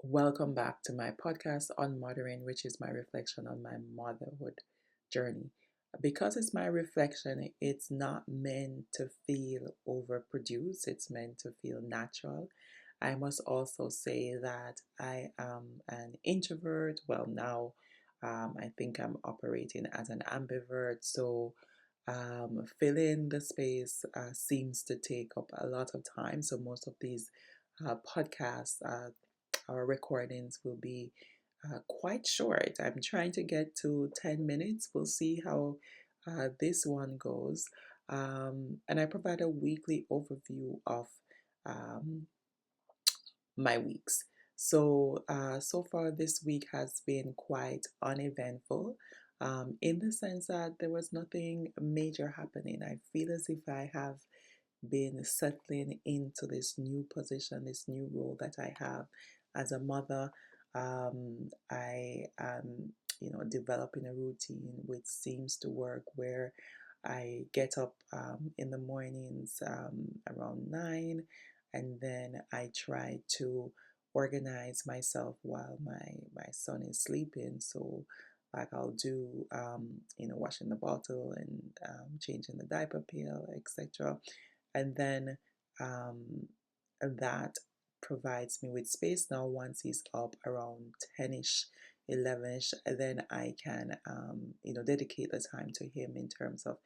Welcome back to my podcast on mothering, which is my reflection on my motherhood journey. Because it's my reflection, it's not meant to feel overproduced, it's meant to feel natural. I must also say that I am an introvert. Well, now I think I'm operating as an ambivert. So filling the space seems to take up a lot of time. So most of these podcasts, our recordings will be quite short. I'm trying to get to 10 minutes. We'll see how this one goes. And I provide a weekly overview of um, my weeks. So far this week has been quite uneventful, in the sense that there was nothing major happening. I feel as if I have been settling into this new position, this new role that I have as a mother. I am, developing a routine which seems to work where I get up in the mornings around 9, and then I try to organize myself while my son is sleeping. So like I'll do washing the bottle and changing the diaper pail, etc. And then um, that provides me with space. Now once he's up around 10ish, 11ish, then I can dedicate the time to him in terms of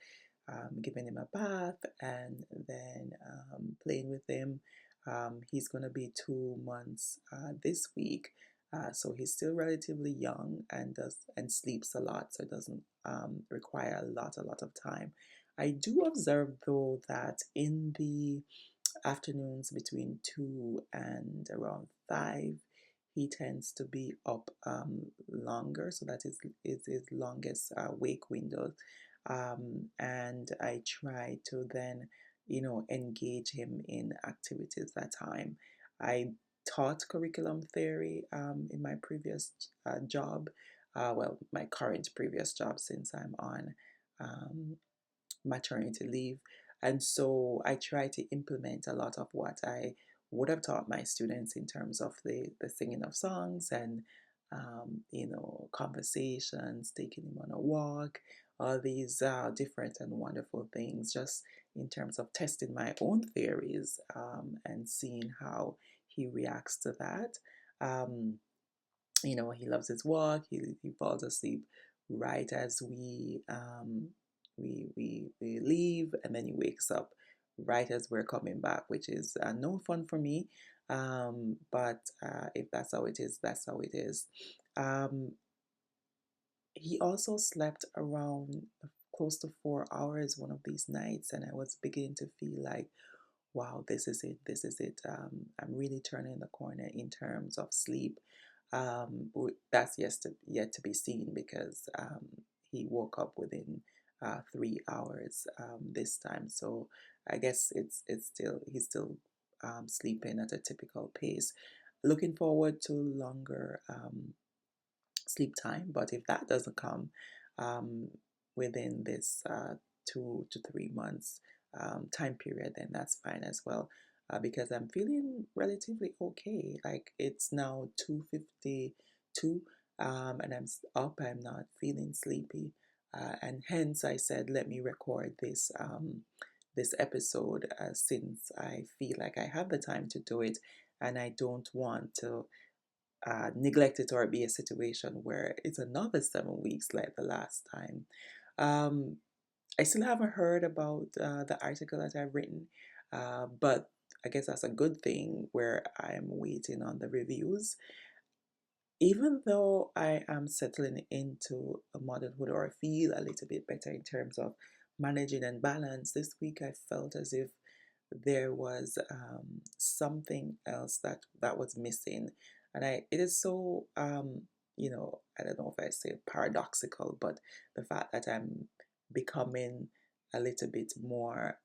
giving him a bath and then playing with him. He's going to be 2 months this week. So he's still relatively young and does and sleeps a lot, so it doesn't require a lot of time. I do observe though that in the afternoons between 2 and around 5, he tends to be up longer, so that is his longest wake window. And I try to then, engage him in activities that time. I taught curriculum theory in my previous job, well, my current previous job, since I'm on um, maternity leave. And so I try to implement a lot of what I would have taught my students in terms of the singing of songs and, conversations, taking him on a walk, all these different and wonderful things, just in terms of testing my own theories and seeing how he reacts to that. Um, he loves his walk. He falls asleep right as we leave, and then he wakes up right as we're coming back, which is no fun for me. But if that's how it is, that's how it is. Um, he also slept around close to 4 hours one of these nights, and I was beginning to feel like, wow, this is it, this is it. I'm really turning the corner in terms of sleep. That's yet to be seen, because he woke up within 3 hours this time. So I guess he's still sleeping at a typical pace. Looking forward to longer sleep time, but if that doesn't come um, within this 2 to 3 months time period, then that's fine as well. Because I'm feeling relatively okay. Like it's now 2:52, and I'm up. I'm not feeling sleepy, and hence I said, let me record this episode, since I feel like I have the time to do it, and I don't want to neglect it or be a situation where it's another 7 weeks like the last time. Um, I still haven't heard about the article that I've written, but I guess that's a good thing where I'm waiting on the reviews. Even though I am settling into a motherhood, or I feel a little bit better in terms of managing and balance, this week I felt as if there was something else that was missing, and it is so I don't know if I say paradoxical, but the fact that I'm becoming a little bit more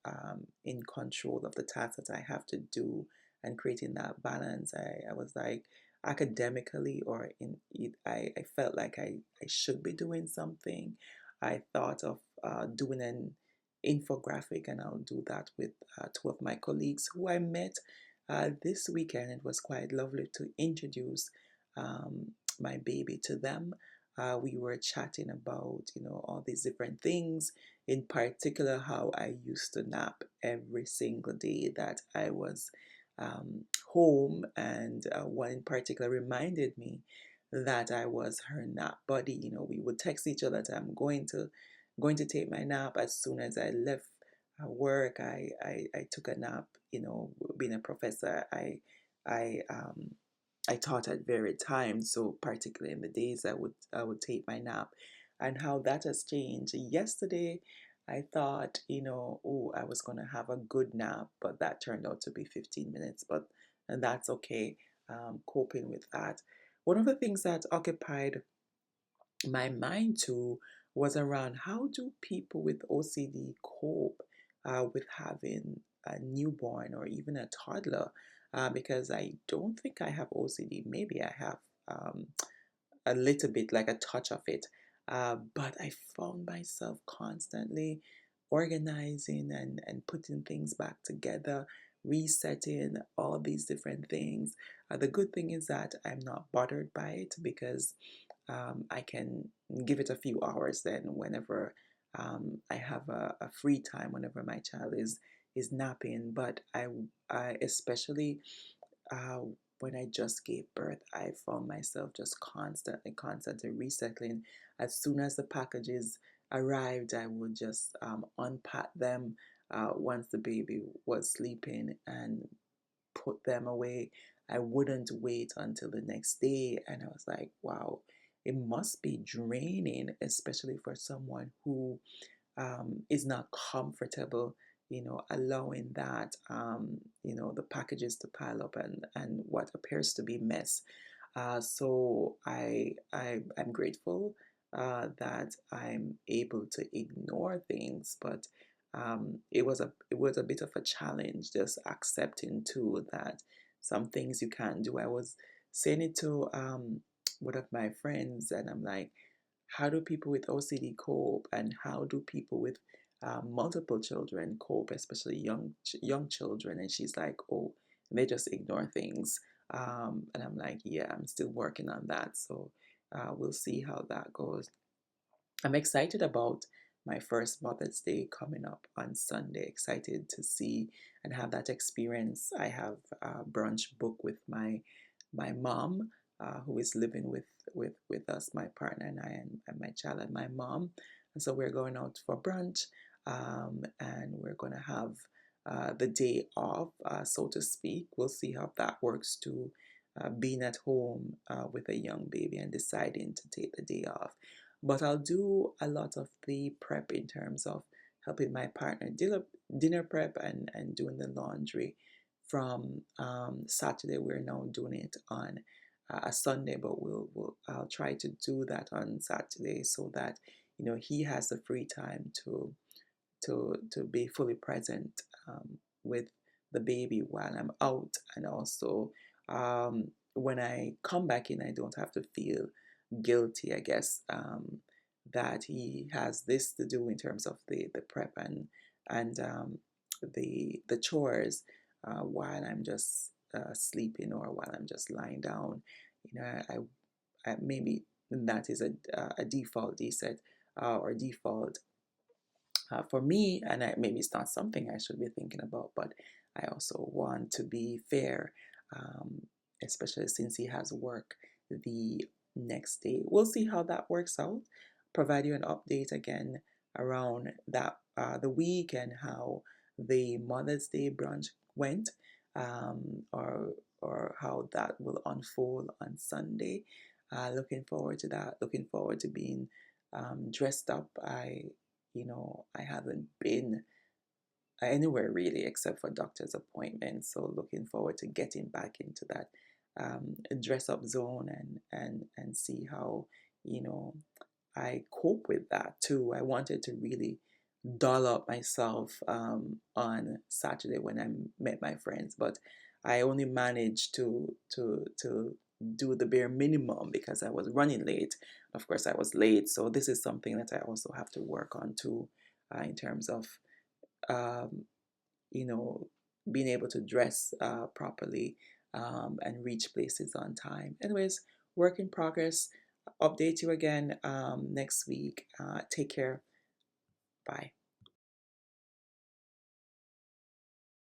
in control of the tasks that I have to do and creating that balance. I was like, academically, or in it, I felt like I should be doing something. I thought of doing an infographic, and I'll do that with two of my colleagues who I met this weekend it was quite lovely to introduce um, my baby to them. We were chatting about, all these different things, in particular how I used to nap every single day that I was home, and one in particular reminded me that I was her nap buddy. We would text each other that I'm going to take my nap. As soon as I left work, I took a nap. Being a professor, I I taught at various times, so particularly in the days I would take my nap, and how that has changed. Yesterday, I thought, oh, I was gonna have a good nap, but that turned out to be 15 minutes. And that's okay. Coping with that. One of the things that occupied my mind too was around how do people with OCD cope with having a newborn or even a toddler? Because I don't think I have OCD. Maybe I have a little bit, like a touch of it. But I found myself constantly organizing and putting things back together, resetting all these different things. The good thing is that I'm not bothered by it because I can give it a few hours then whenever I have a free time, whenever my child is napping. But I especially uh, when I just gave birth, I found myself just constantly resettling. As soon as the packages arrived, I would just unpack them once the baby was sleeping and put them away. I wouldn't wait until the next day. And I was like, wow, it must be draining, especially for someone who is not comfortable, allowing that, the packages to pile up and what appears to be mess. So I'm grateful that I'm able to ignore things, but it was a bit of a challenge just accepting too that some things you can't do. I was saying it to one of my friends, and I'm like, how do people with OCD cope, and how do people with multiple children cope, especially young children? And she's like, oh, they just ignore things. And I'm like, yeah, I'm still working on that. So we'll see how that goes. I'm excited about my first Mother's Day coming up on Sunday. Excited to see and have that experience. I have a brunch book with my mom, who is living with us, my partner and I, and my child and my mom. And so we're going out for brunch, and we're going to have the day off, so to speak. We'll see how that works to being at home with a young baby and deciding to take the day off. But I'll do a lot of the prep in terms of helping my partner dinner prep and doing the laundry from Saturday. We're now doing it on a Sunday, but I'll try to do that on Saturday so that he has the free time to be fully present with the baby while I'm out, and also when I come back in, I don't have to feel guilty, I guess, that he has this to do in terms of the prep and the chores while I'm just sleeping or while I'm just lying down. I maybe that is a default set or default for me, and maybe it's not something I should be thinking about, but I also want to be fair, um, especially since he has work the next day. We'll see how that works out. Provide you an update again around that the week and how the Mother's Day brunch went, or how that will unfold on Sunday. Looking forward to that. Looking forward to being dressed up. I haven't been anywhere really except for doctor's appointments. So looking forward to getting back into that dress up zone and see how you know I cope with that too. I wanted to really doll up myself on Saturday when I met my friends, but I only managed to do the bare minimum because I was running late. Of course, I was late, so this is something that I also have to work on too, in terms of um, you know being able to dress properly and reach places on time. Anyways, work in progress. Update you again next week. Take care. Bye.